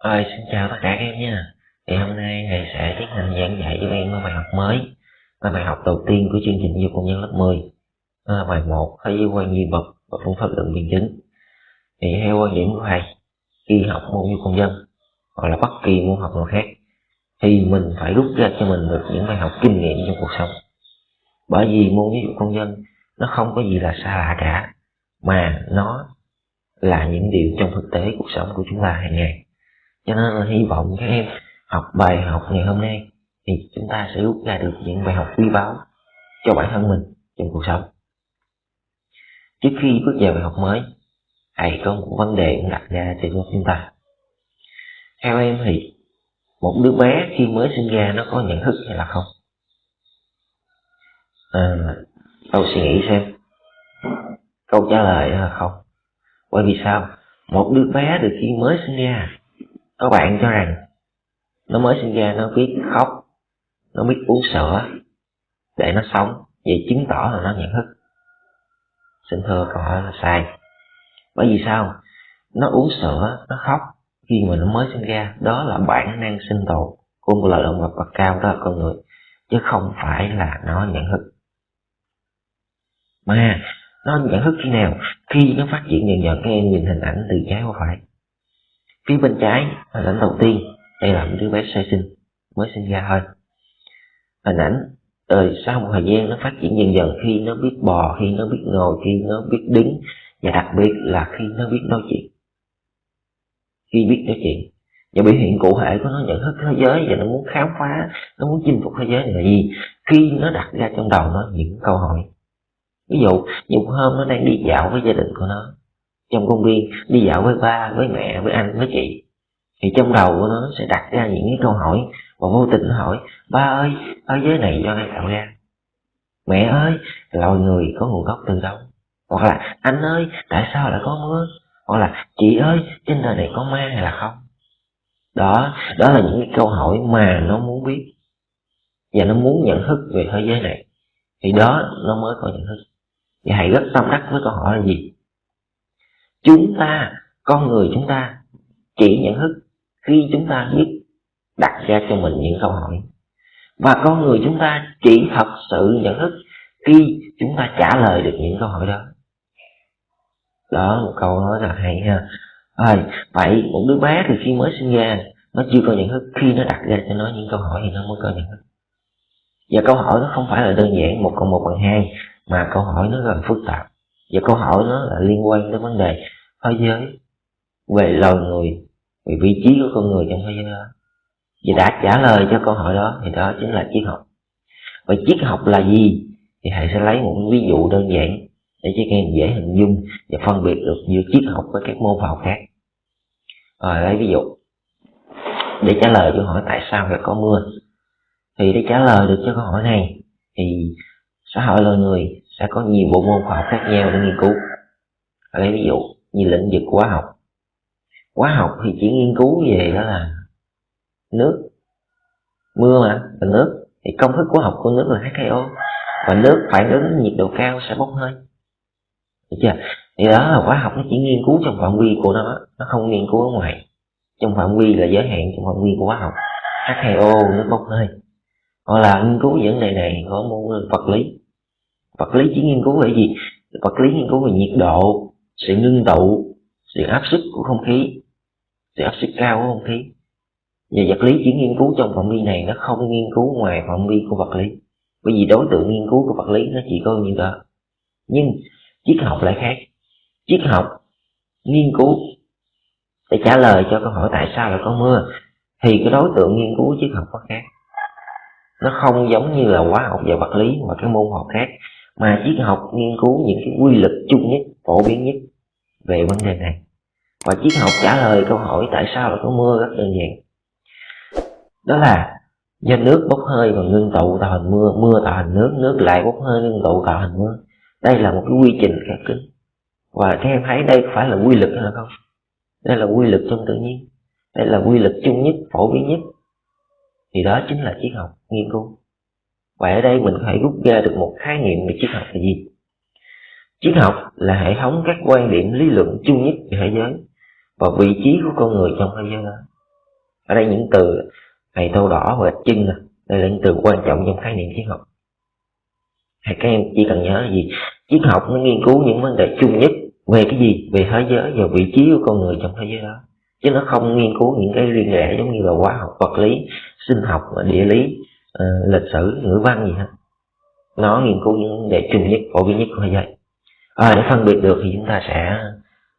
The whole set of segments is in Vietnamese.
Xin chào tất cả các em nha. Thì hôm nay thầy sẽ tiến hành giảng dạy cho các em một bài học mới. Bài học đầu tiên của chương trình giáo dục công dân lớp 10. Đó là bài 1, thế giới quan duy vật và phương pháp luận biện chứng. Thì theo quan điểm của thầy, khi học môn giáo dục công dân hoặc là bất kỳ môn học nào khác thì mình phải rút ra cho mình được những bài học kinh nghiệm trong cuộc sống. Bởi vì môn giáo dục công dân nó không có gì là xa lạ cả, mà nó là những điều trong thực tế cuộc sống của chúng ta hàng ngày. Cho nên là hy vọng các em học bài học ngày hôm nay thì chúng ta sẽ rút ra được những bài học quý báu cho bản thân mình trong cuộc sống. Trước khi bước vào bài học mới, thầy có một vấn đề cũng đặt ra cho chúng ta. Theo em thì một đứa bé khi mới sinh ra nó có nhận thức hay là không? Tôi suy nghĩ xem. Câu trả lời là không. Bởi vì sao? Một đứa bé từ khi mới sinh ra, các bạn cho rằng nó mới sinh ra nó biết khóc, nó biết uống sữa để nó sống, vậy chứng tỏ là nó nhận thức. Xin thưa câu hỏi là sai. Bởi vì sao? Nó uống sữa, nó khóc khi mà nó mới sinh ra, đó là bản năng sinh tồn của một loài động vật bậc cao, đó là con người, chứ không phải là nó nhận thức. Mà nó nhận thức khi nào? Khi nó phát triển dần dần. Các em nhìn hình ảnh từ trái qua phải. Phía bên trái, hình ảnh đầu tiên, đây là một đứa bé sơ sinh mới sinh ra thôi. Hình ảnh sau một thời gian nó phát triển dần dần, khi nó biết bò, khi nó biết ngồi, khi nó biết đứng, và đặc biệt là khi nó biết nói chuyện. Khi biết nói chuyện và biểu hiện cụ thể của nó nhận thức thế giới và nó muốn khám phá, nó muốn chinh phục thế giới này là gì? Khi nó đặt ra trong đầu nó những câu hỏi. Ví dụ một hôm nó đang đi dạo với gia đình của nó trong công viên, đi dạo với ba, với mẹ, với anh, với chị, thì trong đầu của nó sẽ đặt ra những cái câu hỏi và vô tình nó hỏi: ba ơi, thế giới này do ai tạo ra? Mẹ ơi, loài người có nguồn gốc từ đâu? Hoặc là anh ơi, tại sao lại có mưa? Hoặc là chị ơi, trên đời này có ma hay là không? Đó là những cái câu hỏi mà nó muốn biết và nó muốn nhận thức về thế giới này, thì đó nó mới có nhận thức. Và hãy rất tâm đắc với câu hỏi là gì? Chúng ta, con người chúng ta chỉ nhận thức khi chúng ta biết đặt ra cho mình những câu hỏi, và con người chúng ta chỉ thật sự nhận thức khi chúng ta trả lời được những câu hỏi đó. Đó, một câu nói là hay ha. Vậy một đứa bé từ khi mới sinh ra nó chưa có nhận thức, khi nó đặt ra cho nó những câu hỏi thì nó mới có nhận thức. Và câu hỏi nó không phải là đơn giản 1 + 1 = 2, mà câu hỏi nó rất là phức tạp. Và câu hỏi nó là liên quan đến vấn đề thế giới, về loài người, về vị trí của con người trong thế giới đó. Và đã trả lời cho câu hỏi đó thì đó chính là triết học. Và triết học là gì? Thì thầy sẽ lấy một ví dụ đơn giản để cho các em dễ hình dung và phân biệt được giữa triết học với các môn học khác. Lấy ví dụ để trả lời câu hỏi tại sao lại có mưa. Thì để trả lời được cho câu hỏi này thì xã hội loài người sẽ có nhiều bộ môn khoa học khác nhau để nghiên cứu. Lấy ví dụ như lĩnh vực hóa học. Hóa học thì chỉ nghiên cứu về đó là nước, mưa mà là nước, thì công thức hóa học của nước là H2O, và nước phản ứng nhiệt độ cao sẽ bốc hơi. Được chưa? Thì đó là hóa học, nó chỉ nghiên cứu trong phạm vi của nó không nghiên cứu ở ngoài. Trong phạm vi là giới hạn trong phạm vi của hóa học, H2O, nước bốc hơi. Hoặc là nghiên cứu vấn đề này có môn vật lý. Vật lý chỉ nghiên cứu về gì? Vật lý nghiên cứu về nhiệt độ, sự ngưng tụ, sự áp suất của không khí, sự áp suất cao của không khí. Và vật lý chỉ nghiên cứu trong phạm vi này, nó không nghiên cứu ngoài phạm vi của vật lý. Bởi vì đối tượng nghiên cứu của vật lý nó chỉ có như đó. Nhưng triết học lại khác. Triết học nghiên cứu để trả lời cho câu hỏi tại sao lại có mưa, thì cái đối tượng nghiên cứu triết học có khác. Nó không giống như là hóa học và vật lý và các môn học khác, mà triết học nghiên cứu những cái quy luật chung nhất, phổ biến nhất về vấn đề này. Và triết học trả lời câu hỏi tại sao lại có mưa rất đơn giản. Đó là do nước bốc hơi và ngưng tụ tạo thành mưa, mưa tạo thành nước, nước lại bốc hơi ngưng tụ tạo thành mưa. Đây là một cái quy trình khép kín. Và các em thấy đây phải là quy luật hay là không? Đây là quy luật trong tự nhiên. Đây là quy luật chung nhất, phổ biến nhất. Thì đó chính là triết học nghiên cứu. Và ở đây mình phải rút ra được một khái niệm về triết học là gì? Triết học là hệ thống các quan điểm lý luận chung nhất về thế giới và vị trí của con người trong thế giới đó. Ở đây những từ này tô đỏ và gạch chân nè, đây là những từ quan trọng trong khái niệm triết học. Hay các em chỉ cần nhớ là gì? Triết học nó nghiên cứu những vấn đề chung nhất về cái gì? Về thế giới và vị trí của con người trong thế giới đó. Chứ nó không nghiên cứu những cái riêng rẽ giống như là hóa học, vật lý, sinh học, địa lý, lịch sử, ngữ văn gì hết. Nó nghiên cứu những vấn đề chung nhất, phổ biến nhất của thế giới. Để phân biệt được thì chúng ta sẽ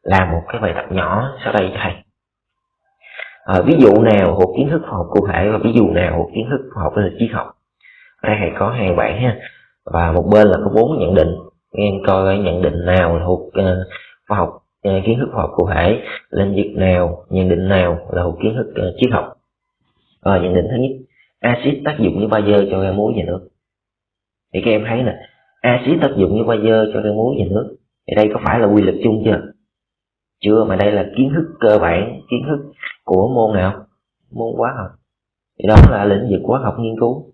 làm một cái bài tập nhỏ sau đây cho thầy. Ví dụ nào thuộc kiến thức khoa học cụ thể và ví dụ nào thuộc kiến thức khoa học triết học. Ở đây thầy có hai bạn ha, và một bên là có 4 nhận định. Em coi nhận định nào thuộc khoa học kiến thức khoa học cụ thể, lĩnh vực nào, nhận định nào là thuộc kiến thức triết học. Nhận định thứ nhất, axit tác dụng như bazơ cho ra muối và nước. Thì các em thấy nè, axit tác dụng như bazơ cho ra muối và nước. Thì đây có phải là quy luật chung chưa? Chưa, mà đây là kiến thức cơ bản, kiến thức của môn nào? Môn hóa học. Thì đó là lĩnh vực hóa học nghiên cứu.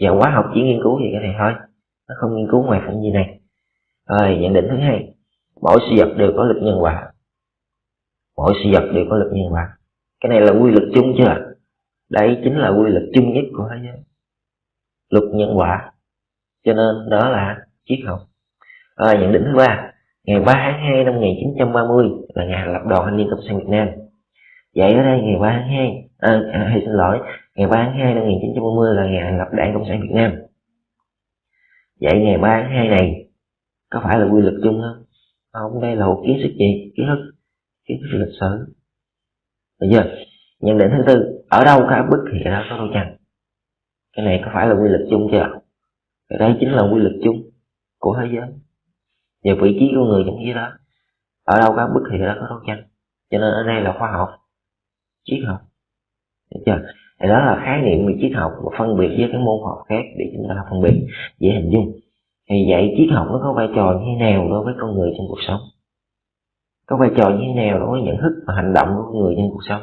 Và hóa học chỉ nghiên cứu thì cái này thôi, nó không nghiên cứu ngoài phạm vi này. Nhận định thứ hai, mỗi sự vật đều có lực nhân quả. Mỗi sự vật đều có lực nhân quả. Cái này là quy luật chung chưa? Đây chính là quy luật chung nhất của thế giới, luật nhân quả. Cho nên đó là triết học. Nhận định thứ ba, ngày 3 tháng 2 năm 1930 là ngày thành lập Đoàn Thanh niên Cộng sản Việt Nam. Vậy ở đây ngày 3 tháng 2, ngày 3 tháng 2 năm 1930 là ngày thành lập Đảng Cộng sản Việt Nam. Vậy ngày 3 tháng 2 này có phải là quy luật chung không? Không, đây là một kiến thức gì? Kiến thức lịch sử. Được chưa? Nhận định thứ tư, ở đâu có áp bức thì ở đó có đôi chân. Cái này có phải là quy luật chung chưa? Thì đây chính là quy luật chung của thế giới và vị trí của người trong thế giới đó. Ở đâu có áp bức thì ở đó có đôi chân. Cho nên ở đây là khoa học, triết học. Được chưa? Thì đó là khái niệm về triết học và phân biệt với các môn học khác để chúng ta phân biệt dễ hình dung. Thì vậy triết học nó có vai trò như thế nào đối với con người trong cuộc sống? Có vai trò như thế nào đối với nhận thức và hành động của con người trong cuộc sống?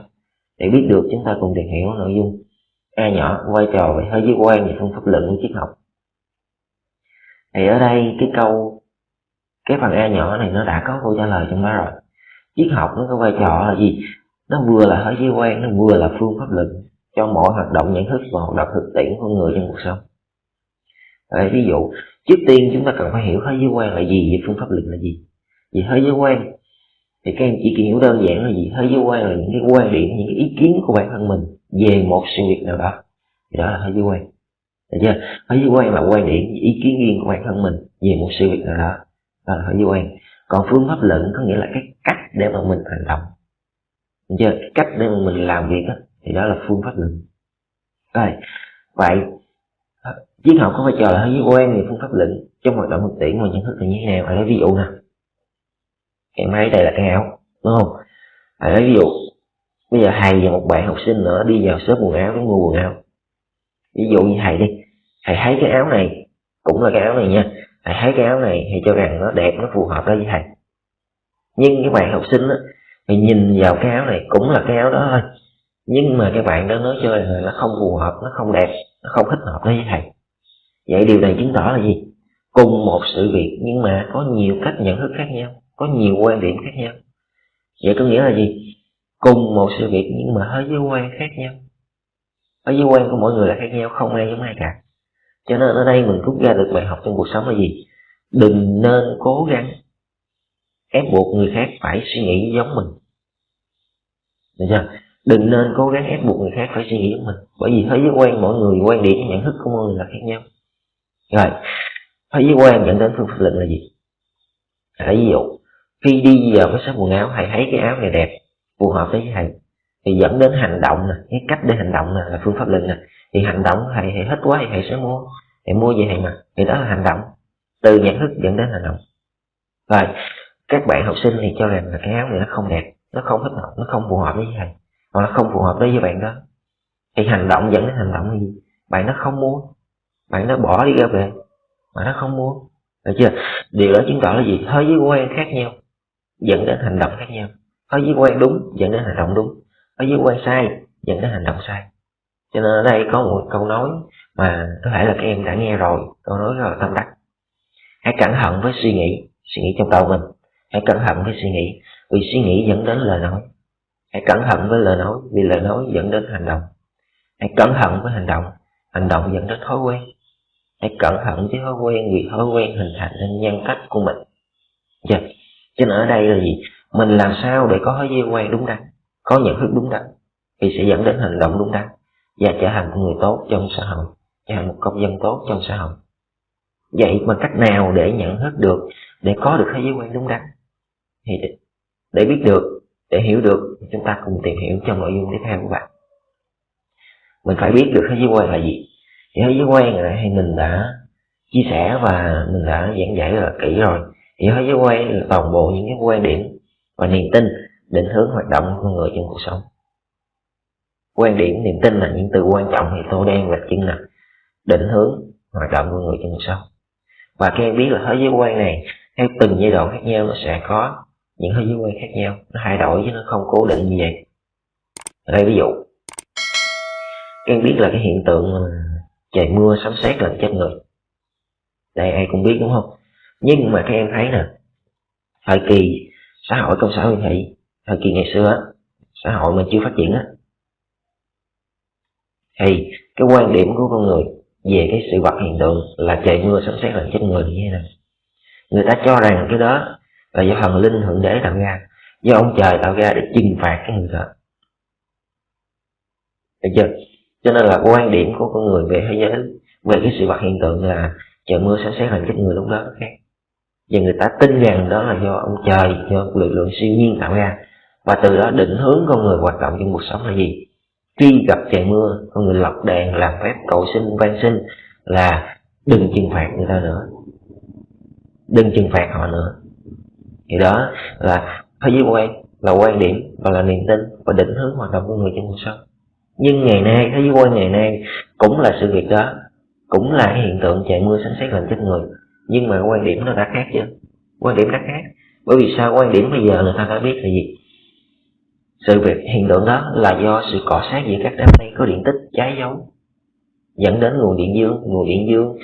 Để biết được chúng ta cùng tìm hiểu nội dung A nhỏ, vai trò về thế giới quan và phương pháp luận của triết học. Thì ở đây cái phần A nhỏ này nó đã có câu trả lời trong đó rồi. Triết học nó có vai trò là gì? Nó vừa là thế giới quan, nó vừa là phương pháp luận cho mọi hoạt động nhận thức và hoạt động thực tiễn của con người trong cuộc sống. Ví dụ, trước tiên chúng ta cần phải hiểu thế giới quan là gì và phương pháp luận là gì. Vì thế giới quan thì các em chỉ hiểu đơn giản là gì? Thế giới quan là những cái quan điểm, những cái ý kiến của bản thân mình về một sự việc nào đó. Thì đó là thế giới quan. Được chưa? Thế giới quan là quan điểm, ý kiến riêng của bản thân mình về một sự việc nào đó. Đó là thế giới quan. Còn phương pháp luận có nghĩa là cái cách để mà mình hành động. Được chưa? Cái cách để mà mình làm việc đó, thì đó là phương pháp luận. Rồi, vậy triết học có vai trò là thế giới quan và phương pháp luận trong hoạt động thực tiễn và nhận thức là như thế nào? Ở đây ví dụ nè, em thấy đây là cái áo, đúng không? Ở đây ví dụ, bây giờ thầy và một bạn học sinh nữa đi vào shop quần áo để mua quần áo. Ví dụ như thầy đi, thầy thấy cái áo này, cũng là cái áo này nha, thầy thấy cái áo này thì cho rằng nó đẹp, nó phù hợp đó với thầy. Nhưng cái bạn học sinh á, thì nhìn vào cái áo này cũng là cái áo đó thôi, nhưng mà cái bạn đó nói cho là nó không phù hợp, nó không đẹp, nó không thích hợp với thầy. Vậy điều này chứng tỏ là gì? Cùng một sự việc nhưng mà có nhiều cách nhận thức khác nhau, có nhiều quan điểm khác nhau. Vậy có nghĩa là gì? Cùng một sự việc nhưng mà thế giới quan khác nhau. Thế giới quan của mỗi người là khác nhau, không ai giống ai cả. Cho nên ở đây mình rút ra được bài học trong cuộc sống là gì? Đừng nên cố gắng ép buộc người khác phải suy nghĩ giống mình. Được chưa? Đừng nên cố gắng ép buộc người khác phải suy nghĩ giống mình. Bởi vì thế giới quan mỗi người, quan điểm, nhận thức của mỗi người là khác nhau. Rồi, thế giới quan dẫn đến phương pháp luận là gì? Ví dụ, khi đi vào cái shop quần áo, thầy thấy cái áo này đẹp, phù hợp với thầy, thì dẫn đến hành động nè, cái cách để hành động nè là phương pháp luận nè. Thì hành động của thầy thích quá thì thầy sẽ mua, thầy mua về thầy mặc, thì đó là hành động. Từ nhận thức dẫn đến hành động. Rồi, các bạn học sinh thì cho rằng là cái áo này nó không đẹp, nó không thích hợp, nó không phù hợp với thầy, hoặc là không phù hợp với bạn đó. Thì hành động dẫn đến hành động là gì? Bạn nó không mua, bạn nó bỏ đi ra về, mà nó không mua. Được chưa? Điều đó chứng tỏ là gì? Thế giới quan khác nhau dẫn đến hành động khác nhau. Thế giới quan đúng dẫn đến hành động đúng, thế giới quan sai dẫn đến hành động sai. Cho nên ở đây có một câu nói mà có thể là các em đã nghe rồi, câu nói rất là tâm đắc. Hãy cẩn thận với suy nghĩ trong đầu mình. Hãy cẩn thận với suy nghĩ, vì suy nghĩ dẫn đến lời nói. Hãy cẩn thận với lời nói, vì lời nói dẫn đến hành động. Hãy cẩn thận với hành động dẫn đến thói quen. Hãy cẩn thận với thói quen, vì thói quen hình thành nên nhân cách của mình. Cho nên ở đây là gì? Mình làm sao để có thói quen đúng đắn, có nhận thức đúng đắn, thì sẽ dẫn đến hành động đúng đắn và trở thành một người tốt trong xã hội, trở thành một công dân tốt trong xã hội. Vậy mà cách nào để nhận thức được, để có được thói quen đúng đắn? Thì để biết được, để hiểu được, chúng ta cùng tìm hiểu trong nội dung tiếp theo của bạn. Mình phải biết được thói quen là gì. Thì thói quen này thì mình đã chia sẻ và mình đã giảng giải rất là kỹ rồi. Thì thói quen là toàn bộ những cái quan điểm và niềm tin định hướng hoạt động của con người trong cuộc sống. Quan điểm, niềm tin là những từ quan trọng thì tôi đang vạch chân nè. Định hướng hoạt động của người trong cuộc sống. Và các em biết là thói quen này theo từng giai đoạn khác nhau nó sẽ có những thói quen khác nhau, nó thay đổi chứ nó không cố định như vậy. Ở đây ví dụ, các em biết là cái hiện tượng trời mưa sấm sét làm chết người. Đây ai cũng biết đúng không? Nhưng mà các em thấy nè, thời kỳ xã hội công xã hội thị, thời kỳ ngày xưa á, xã hội mà chưa phát triển á, thì cái quan điểm của con người về cái sự vật hiện tượng là trời mưa sấm sét làm chết người như thế nào? Người ta cho rằng cái đó là do thần linh thượng đế tạo ra, do ông trời tạo ra để trừng phạt cái người đó. Được chưa? Cho nên là quan điểm của con người về thế giới, về cái sự vật hiện tượng là trời mưa sấm sét làm chết người lúc đó nó khác. Và người ta tin rằng đó là do ông trời, do lực lượng siêu nhiên tạo ra. Và từ đó định hướng con người hoạt động trong cuộc sống là gì? Khi gặp trời mưa, con người lọc đèn làm phép cầu xin van xin là đừng trừng phạt người ta nữa, đừng trừng phạt họ nữa. Thì đó là thói quen, là quan điểm và là niềm tin và định hướng hoạt động của người trong cuộc sống. Nhưng ngày nay, thói quen ngày nay cũng là sự việc đó, cũng là hiện tượng trời mưa sấm sét làm chết người. Nhưng mà quan điểm nó đã khác chứ. Quan điểm đã khác. Bởi vì sao? Quan điểm bây giờ người ta đã biết là gì? Sự việc hiện tượng đó là do sự cọ sát giữa các đám mây có điện tích cháy dấu, dẫn đến nguồn điện dương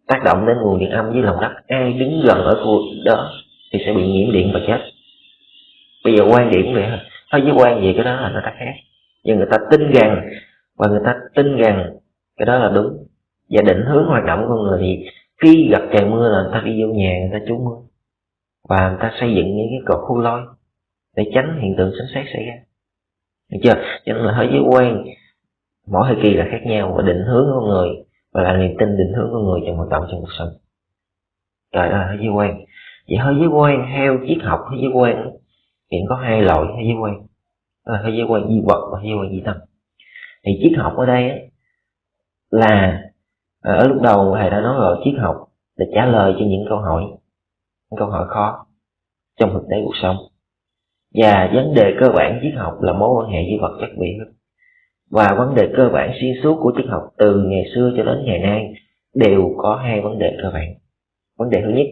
tác động đến nguồn điện âm với lòng đất. Ai đứng gần ở khu đó thì sẽ bị nhiễm điện và chết. Bây giờ quan điểm về thói quen về cái đó là nó đã khác. Nhưng người ta tin rằng, và người ta tin rằng cái đó là đúng. Và định hướng hoạt động của con người thì khi gặp trời mưa là người ta đi vô nhà, người ta trú mưa, và người ta xây dựng những cái cột khu lôi để tránh hiện tượng sấm sét xảy ra. Được chưa? Cho nên là thói quen mỗi thời kỳ là khác nhau, và định hướng của con người và là niềm tin định hướng của người trong hoạt động trong cuộc sống. Rồi đó là thói quen. Vậy thói quen theo triết học thói quen hiện có hai loại thói quen, đó là thói quen duy vật và thói quen duy tâm. Thì triết học ở đây ấy, là ở lúc đầu thầy đã nói rồi, triết học để trả lời cho những câu hỏi khó trong thực tế cuộc sống. Và vấn đề cơ bản triết học là mối quan hệ giữa vật chất vị thức. Và vấn đề cơ bản xuyên suốt của triết học từ ngày xưa cho đến ngày nay đều có hai vấn đề cơ bản. Vấn đề thứ nhất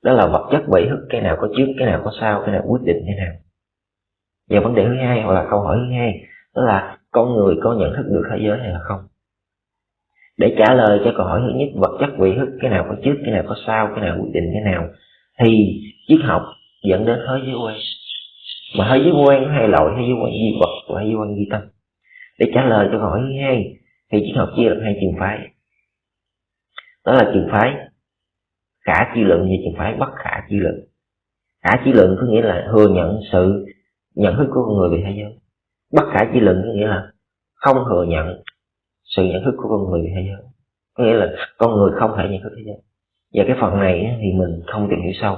đó là vật chất vị thức, cái nào có trước, cái nào có sau, cái nào quyết định thế nào. Và vấn đề thứ hai, hoặc là câu hỏi thứ hai, đó là con người có nhận thức được thế giới hay là không. Để trả lời cho câu hỏi thứ nhất, vật chất vị thức, cái nào có trước, cái nào có sau, cái nào quyết định thế nào, thì triết học dẫn đến thế giới quan. Mà thế giới quan hai loại, thế giới quan duy vật và thế giới quan duy tâm. Để trả lời cho câu hỏi thứ hai thì triết học chia làm hai trường phái. Đó là trường phái khả chi luận và trường phái bất khả chi luận. Khả chi luận có nghĩa là thừa nhận sự nhận thức của con người về thế giới. Bất khả chi luận có nghĩa là không thừa nhận sự nhận thức của con người về thế giới. Có nghĩa là con người không thể nhận thức thế giới. Và cái phần này thì mình không tìm hiểu sâu,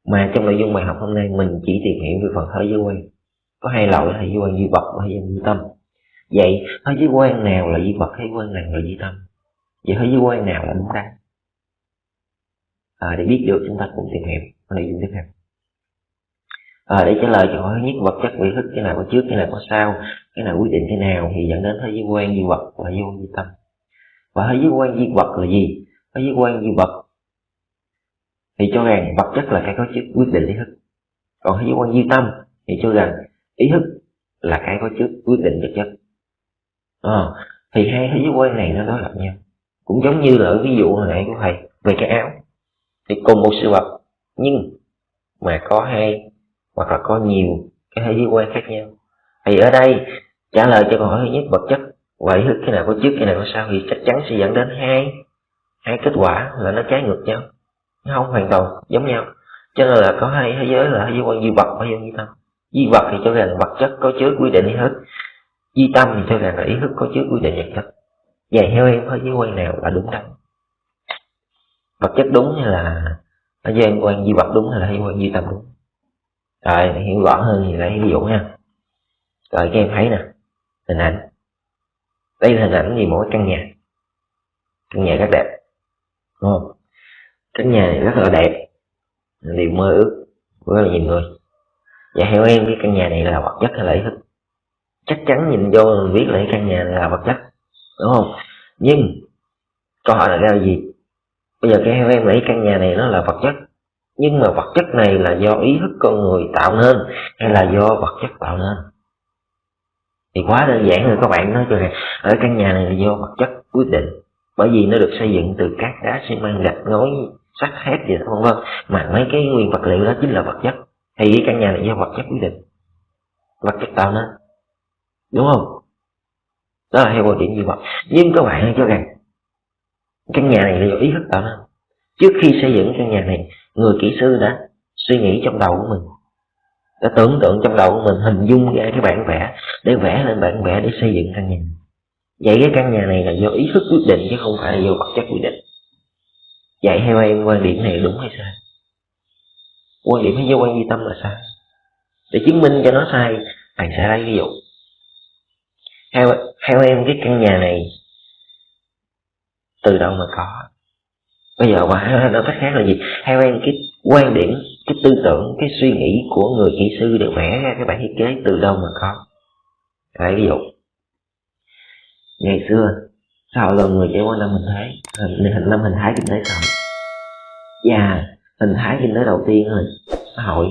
mà trong nội dung bài học hôm nay mình chỉ tìm hiểu về phần thế giới quan. Có hai loại là thế giới quan duy vật và thế giới quan duy tâm. Vậy thế giới quan nào là duy vật, thế giới quan nào là duy tâm? Vậy thế giới quan nào là đúng đắn? Để biết được chúng ta cùng tìm hiểu nội dung tiếp theo. Để trả lời cho hỏi nhất, vật chất vị thức, cái nào có trước, cái nào có sau, cái nào quyết định cái nào, thì dẫn đến thế giới quan duy vật và thế giới quan duy tâm. Và thế giới quan duy vật là gì? Thế giới quan duy vật thì cho rằng vật chất là cái có trước quyết định ý thức. Còn thế giới quan duy tâm thì cho rằng ý thức là cái có trước quyết định vật chất. Thì hai thế giới quan này nó đối lập nhau. Cũng giống như là ở ví dụ hồi nãy của thầy về cái áo, thì cùng một sự vật nhưng mà có hai hoặc là có nhiều cái thế giới quan khác nhau. Thì ở đây trả lời cho câu hỏi thứ nhất, vật chất và ý thức cái nào có trước cái nào có sau, thì chắc chắn sẽ dẫn đến hai kết quả là nó trái ngược nhau, nó không hoàn toàn giống nhau. Cho nên là có hai thế giới là thế giới quan duy vật và thế giới duy tâm. Duy vật thì cho rằng là vật chất có chứa quy định ý thức, duy tâm thì cho rằng là ý thức có chứa quy định vật chất. Vậy theo em thế giới quan nào là đúng đắn? Vật chất đúng hay là thế giới quan duy vật đúng, hay là thế giới quan duy tâm đúng? Rồi hiểu rõ hơn thì lấy ví dụ nha. Rồi các em thấy nè, hình ảnh đây là hình ảnh gì? Mỗi căn nhà rất đẹp, đúng không? Căn nhà này rất là đẹp, điều mơ ước của rất là nhiều người. Vậy theo em cái căn nhà này là vật chất hay là ý thức? Chắc chắn nhìn vô mình biết là cái căn nhà này là vật chất, đúng không? Nhưng câu hỏi là gì? Bây giờ theo em nghĩ căn nhà này nó là vật chất, nhưng mà vật chất này là do ý thức con người tạo nên hay là do vật chất tạo nên? Thì quá đơn giản rồi, các bạn nói cho rằng ở căn nhà này là do vật chất quyết định, bởi vì nó được xây dựng từ cát đá xi măng gạch ngói sắt thép gì đó vân vân, mà mấy cái nguyên vật liệu đó chính là vật chất. Thì cái căn nhà này do vật chất quyết định, vật chất tạo nên, đúng không? Đó là theo quan điểm duy vật. Nhưng các bạn cho rằng căn nhà này là do ý thức tạo nên. Trước khi xây dựng căn nhà này, người kỹ sư đã suy nghĩ trong đầu của mình, đã tưởng tượng trong đầu của mình, hình dung ra cái bản vẽ để vẽ lên bản vẽ để xây dựng căn nhà. Vậy cái căn nhà này là do ý thức quyết định chứ không phải là do vật chất quyết định. Vậy theo em quan điểm này đúng hay sai? Quan điểm hay do quan duy tâm là sai. Để chứng minh cho nó sai, thầy sẽ lấy ví dụ. Theo em cái căn nhà này từ đâu mà có? Bây giờ mà nói cách khác là gì? Theo em cái quan điểm, cái tư tưởng, cái suy nghĩ của người kỹ sư để vẽ ra cái bản thiết kế từ đâu mà có? Lấy ví dụ, ngày xưa xã hội loài người trải qua năm hình thái, năm hình thái kinh tế xã hội, và hình thái kinh tế đầu tiên là xã hội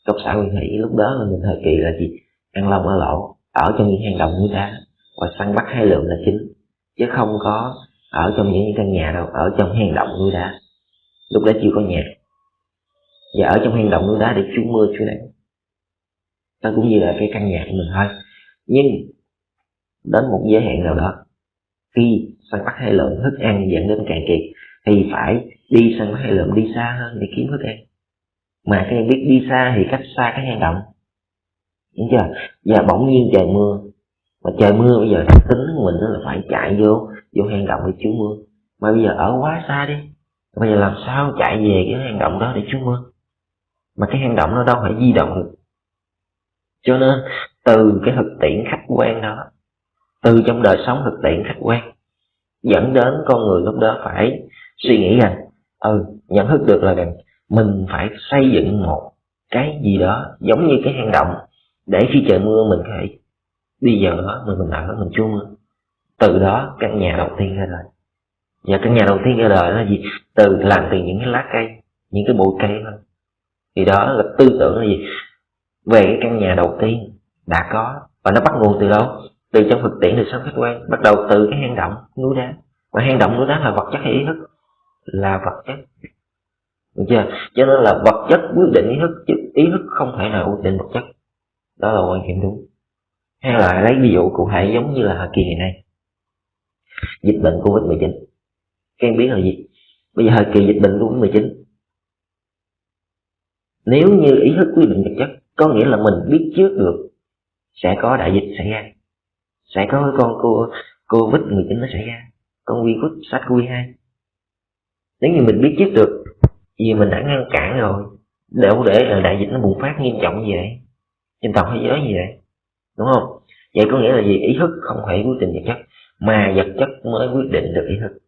cộng xã nguyên thủy. Lúc đó là mình thời kỳ là gì? Ăn lông ở lỗ, ở trong những hang động núi đá và săn bắt hái lượm là chính, chứ không có ở trong những căn nhà đâu, ở trong hang động núi đá. Lúc đó chưa có nhà, và ở trong hang động núi đá để trú mưa trú nắng. Đó cũng như là cái căn nhà của mình thôi. Nhưng đến một giới hạn nào đó, khi săn bắt hay lượm thức ăn dẫn đến cạn kiệt thì phải đi săn bắt hay lượm, đi xa hơn để kiếm thức ăn. Mà các em biết đi xa thì cách xa cái hang động, đúng chưa? Và bỗng nhiên trời mưa, mà trời mưa bây giờ tính của mình là phải chạy vô hang động để trú mưa. Mà bây giờ ở quá xa đi, bây giờ làm sao chạy về cái hang động đó để trú mưa? Mà cái hang động nó đâu phải di động được. Cho nên từ cái thực tiễn khách quan đó, từ trong đời sống thực tiễn khách quan, dẫn đến con người lúc đó phải suy nghĩ rằng nhận thức được là rằng mình phải xây dựng một cái gì đó giống như cái hang động, để khi trời mưa mình có thể đi vào đó, mình ở đó mình trú mưa. Từ đó căn nhà đầu tiên ra đời. Và căn nhà đầu tiên ra đời là gì? Làm từ những cái lá cây, những cái bụi cây thôi. Thì đó là tư tưởng là gì? Về cái căn nhà đầu tiên đã có, và nó bắt nguồn từ đâu? Từ trong thực tiễn đời sống khách quan, bắt đầu từ cái hang động núi đá. Và hang động núi đá là vật chất hay ý thức? Là vật chất, được chưa? Cho nên là vật chất quyết định ý thức, chứ ý thức không thể nào quyết định vật chất. Đó là quan điểm đúng. Hay là lấy ví dụ cụ thể giống như là thời kỳ ngày nay, dịch bệnh Covid-19. Các em biết là gì? Bây giờ thời kỳ dịch bệnh Covid-19, nếu như ý thức quyết định vật chất, có nghĩa là mình biết trước được sẽ có đại dịch xảy ra, sẽ có cái con Covid-19 nó xảy ra, con virus SARS-CoV-2. Nếu như mình biết trước được, vì mình đã ngăn cản rồi, để đại dịch nó bùng phát nghiêm trọng như vậy trên toàn thế giới như vậy, đúng không? Vậy có nghĩa là gì? Ý thức không thể quyết định vật chất, mà vật chất mới quyết định được ý thức,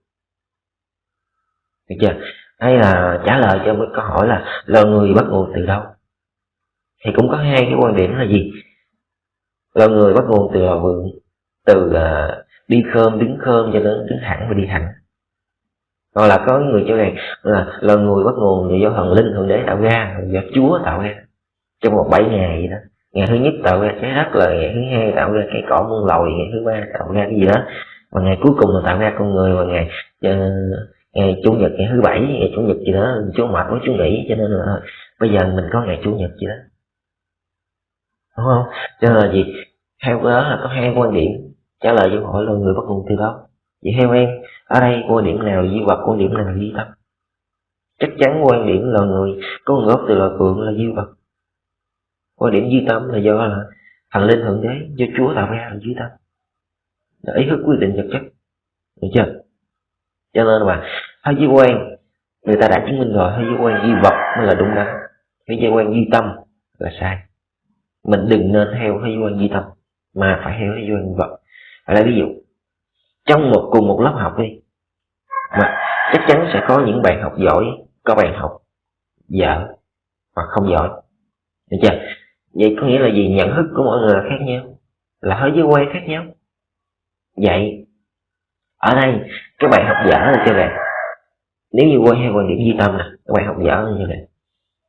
được chưa? Hay là trả lời cho một câu hỏi là loài người bắt nguồn từ đâu, thì cũng có hai cái quan điểm là gì? Loài người bắt nguồn từ loài vượn, từ đi khom, đứng khom cho đến đứng thẳng và đi thẳng. Hoặc là có người cho rằng là loài người bắt nguồn từ do thần linh, thượng đế tạo ra, do Chúa tạo ra trong một 7 ngày vậy đó. Ngày thứ nhất tạo ra trái đất, là ngày thứ hai tạo ra cây cỏ muôn loài, ngày thứ ba tạo ra cái gì đó, và ngày cuối cùng là tạo ra con người. Và ngày chủ nhật, ngày thứ bảy, ngày chủ nhật gì đó, Chúa mệt quá Chúa nghỉ, cho nên là bây giờ mình có ngày chủ nhật gì đó. đúng không? Cho nên là gì, theo đó là có hai quan điểm trả lời câu hỏi là người bắt nguồn từ đâu. Vậy theo em, ở đây quan điểm nào là duy vật, quan điểm nào là duy tâm? Chắc chắn quan điểm là người có nguồn gốc từ loài phượng là duy vật. Quan điểm duy tâm là do là thần linh thượng đế, do Chúa tạo ra là duy tâm, là ý thức quyết định vật chất, được chưa? Cho nên là thế giới quan người ta đã chứng minh rồi, thế giới quan duy vật mới là đúng đắn, thế giới quan duy tâm là sai. Mình đừng nên theo thế giới quan duy tâm mà phải theo thế giới quan duy vật. Ở đây ví dụ trong cùng một lớp học đi, mà chắc chắn sẽ có những bạn học giỏi, có bạn học dở hoặc không giỏi, được chưa? Vậy có nghĩa là gì? Nhận thức của mọi người là khác nhau, là thế giới quan khác nhau. Vậy ở đây các bạn học dở là cho rằng nếu như quay theo quan điểm duy tâm nè, các bạn học dở như này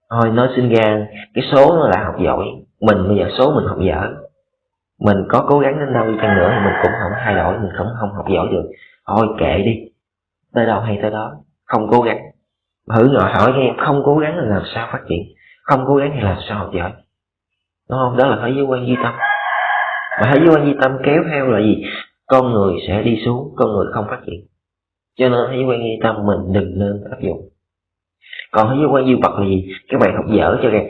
thôi, nó sinh ra cái số nó là học giỏi, mình bây giờ số mình học dở, mình có cố gắng đến đâu đi chăng nữa thì mình cũng không thay đổi, mình cũng không học giỏi được, thôi kệ đi, tới đâu hay tới đó, không cố gắng. Thử gọi hỏi các em, không cố gắng là làm sao phát triển, không cố gắng thì làm sao học giỏi, đúng không? Đó là thế giới quan duy tâm. Mà thế giới quan duy tâm kéo theo là gì? Con người sẽ đi xuống, con người không phát triển. Cho nên thế giới quan duy tâm mình đừng nên áp dụng. Còn thế giới quan duy vật là gì? Các bạn học dở cho rằng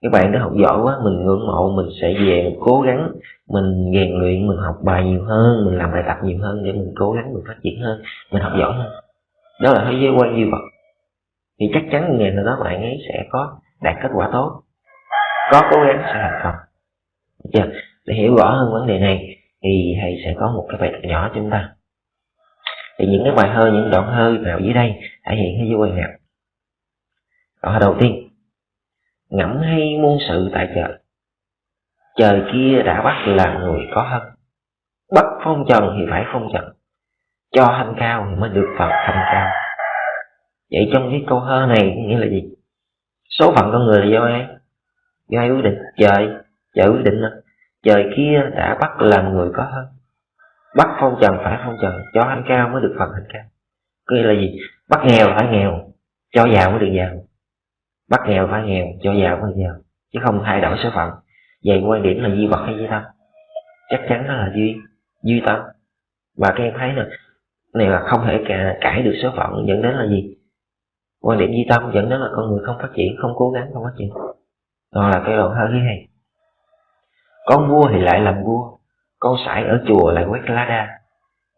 các bạn đã học giỏi quá, mình ngưỡng mộ, mình sẽ về mình cố gắng, mình rèn luyện, mình học bài nhiều hơn, mình làm bài tập nhiều hơn để mình cố gắng, mình phát triển hơn, mình học giỏi hơn. Đó là thế giới quan duy vật. Thì chắc chắn ngày nào đó bạn ấy sẽ có đạt kết quả tốt, có cố gắng sẽ thành công. Được chưa? Để hiểu rõ hơn vấn đề này thì thầy sẽ có một cái bài tập nhỏ cho chúng ta. Thì những cái bài hơi, những đoạn hơi nào dưới đây thể hiện thế giới quan nào? Đoạn đầu tiên, ngẫm hay muôn sự tại trời, trời kia đã bắt làm người có thân, bắt phong trần thì phải phong trần, cho thanh cao thì mới được phần thanh cao. Vậy trong cái câu thơ này nghĩa là gì? Số phận con người là do ai? Do ai quyết định? Trời quyết định mà. Trời kia đã bắt làm người có thân, bắt phong trần phải phong trần, cho thanh cao mới được phần thanh cao. Có nghĩa là gì? Bắt nghèo phải nghèo, cho giàu mới được giàu, bắt nghèo phải nghèo, cho giàu mới được giàu, chứ không thay đổi số phận. Vậy quan điểm là duy vật hay duy tâm? Chắc chắn đó là duy tâm. Và các em thấy nè, này là không thể cãi được số phận, dẫn đến là gì? Quan điểm duy tâm dẫn đến là con người không phát triển, không cố gắng, không phát triển. Đó là cái đoạn thơ thứ hai. Con vua thì lại làm vua, con sải ở chùa lại quét lá đa,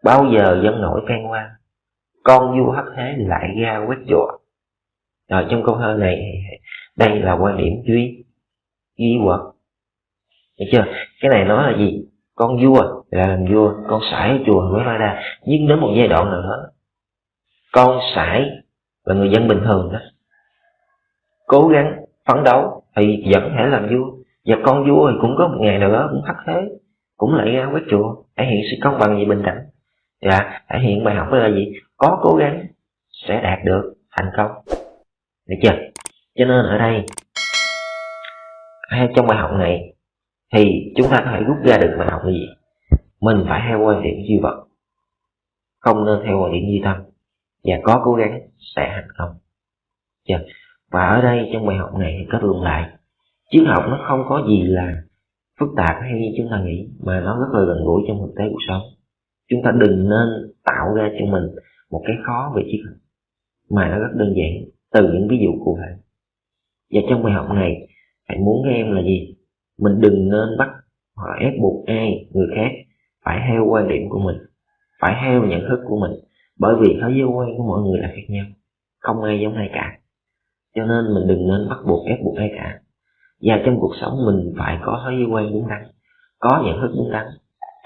bao giờ dân nổi phen hoa, con vua hấp thế lại ra quét chùa. Rồi trong câu thơ này, đây là quan điểm duy vật. Được chưa? Cái này nói là gì? Con vua là làm vua, con sải ở chùa quét lá đa, nhưng đến một giai đoạn nào đó, con sải là người dân bình thường đó, cố gắng phấn đấu thì vẫn thể làm vua, và con vua thì cũng có một ngày nào đó cũng thất thế, cũng lại ra quét chùa, thể hiện sự công bằng và bình đẳng. Và thể hiện bài học đó là gì? Có cố gắng sẽ đạt được thành công. Được chưa? Cho nên ở đây hay trong bài học này thì chúng ta có thể rút ra được bài học là gì? Mình phải theo quan điểm duy vật, không nên theo quan điểm duy tâm, và có cố gắng sẽ thành công. Chưa? Và ở đây trong bài học này thì kết luận lại, triết học nó không có gì là phức tạp hay như chúng ta nghĩ, mà nó rất là gần gũi trong thực tế cuộc sống. Chúng ta đừng nên tạo ra cho mình một cái khó về triết học, mà nó rất đơn giản từ những ví dụ cụ thể. Và trong bài học này thầy muốn các em là gì? Mình đừng nên bắt hoặc ép buộc ai người khác phải theo quan điểm của mình, phải theo nhận thức của mình, bởi vì thế giới quan của mọi người là khác nhau, không ai giống ai cả. Cho nên mình đừng nên bắt buộc ép buộc ai cả. Và trong cuộc sống mình phải có thế giới quan đúng đắn, có nhận thức đúng đắn.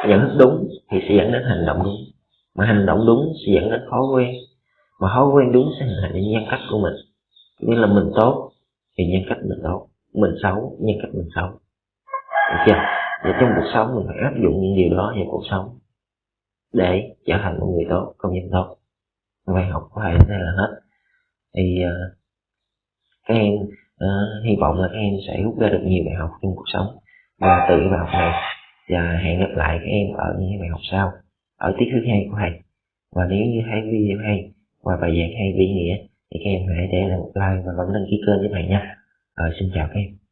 Nhận thức đúng thì sẽ dẫn đến hành động đúng, mà hành động đúng sẽ dẫn đến thói quen, mà thói quen đúng sẽ hình thành nên nhân cách của mình. Như là mình tốt thì nhân cách mình tốt, mình xấu nhân cách mình xấu. Được chưa? Và trong cuộc sống mình phải áp dụng những điều đó vào cuộc sống để trở thành một người tốt, công dân tốt. Bài học của thầy đến đây là hết. Thì các em hy vọng là các em sẽ rút ra được nhiều bài học trong cuộc sống và từ bài học này. Và hẹn gặp lại các em ở những bài học sau, ở tiết thứ 2 của thầy. Và nếu như thấy video hay và bài giảng hay ý nghĩa thì các em hãy để lại một like và bấm đăng ký kênh giúp thầy nha. Xin chào các em.